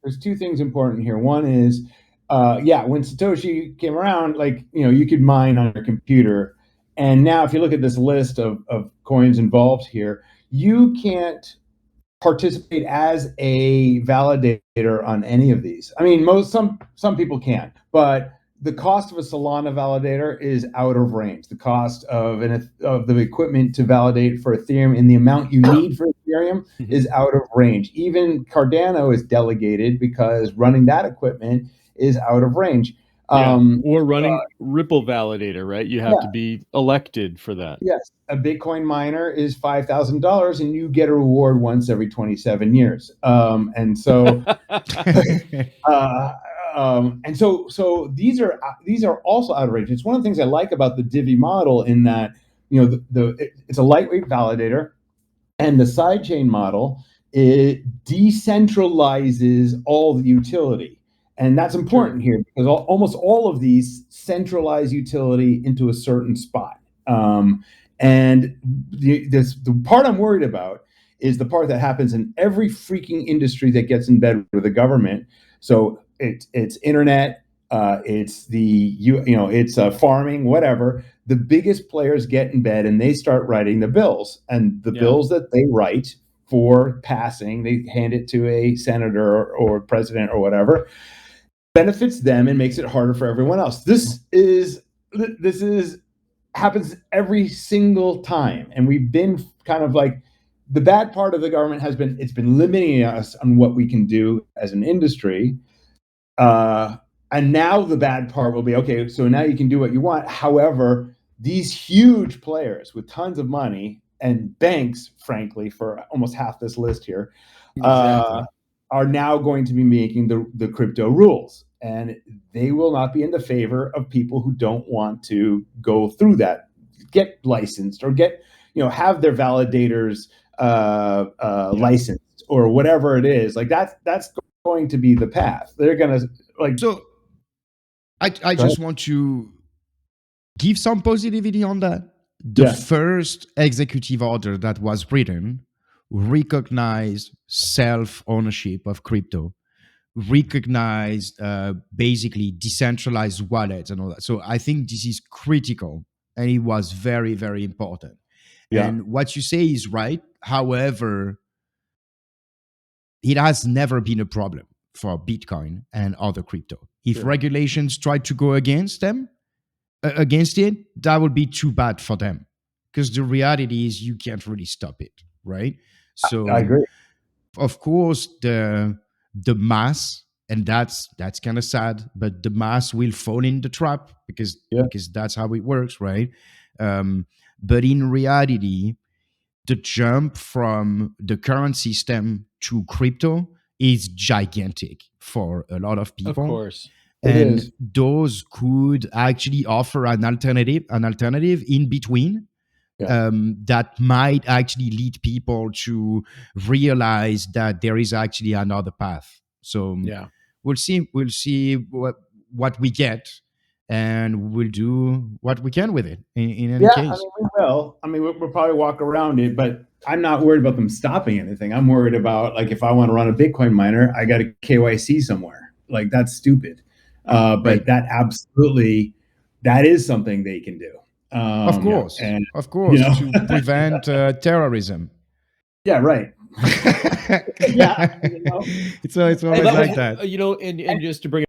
there's two things important here. One is, yeah, when Satoshi came around, like, you could mine on your computer. And now if you look at this list of coins involved here, you can't participate as a validator on any of these. I mean, some people can, but the cost of a Solana validator is out of range. The cost of the equipment to validate for Ethereum and the amount you need for Ethereum is out of range. Even Cardano is delegated because running that equipment is out of range. Or running Ripple validator, right? You have to be elected for that. Yes, a Bitcoin miner is $5,000, and you get a reward once every 27 years. And so, so these are also out of range. It's one of the things I like about the Divi model in that it's a lightweight validator, and the sidechain model, it decentralizes all the utility. And that's important here because almost all of these centralize utility into a certain spot. And the part I'm worried about is the part that happens in every freaking industry that gets in bed with the government. So it's internet, it's it's farming, whatever. The biggest players get in bed and they start writing the bills, and the bills that they write for passing, they hand it to a senator or president or whatever, benefits them and makes it harder for everyone else. This happens every single time, and we've been kind of like, the bad part of the government has been, it's been limiting us on what we can do as an industry, and now the bad part will be, okay, so now you can do what you want. However, these huge players with tons of money and banks, frankly, for almost half this list here, are now going to be making the crypto rules, and they will not be in the favor of people who don't want to go through that, get licensed, or have their validators licensed, or whatever it is. Like that's going to be the path. They're going to So I just want to give some positivity on that. The first executive order that was written recognized self-ownership of crypto, recognized basically decentralized wallets and all that. So I think this is critical, and it was very, very important. And what you say is right. However, it has never been a problem for Bitcoin and other crypto. If regulations try to go against it, that would be too bad for them, because the reality is you can't really stop it, right? So I agree. Of course, the mass, and that's kind of sad, but the mass will fall in the trap because that's how it works, right? But in reality, the jump from the current system to crypto is gigantic for a lot of people. Of course. And those could actually offer an alternative in between. That might actually lead people to realize that there is actually another path. So we'll see what we get, and we'll do what we can with it in any case. I mean, we will. I mean, we'll probably walk around it, but I'm not worried about them stopping anything. I'm worried about, like, if I want to run a Bitcoin miner, I got to KYC somewhere. Like, that's stupid. But that is something they can do. Of course, to prevent terrorism. Yeah, right. It's always like that. And just to bring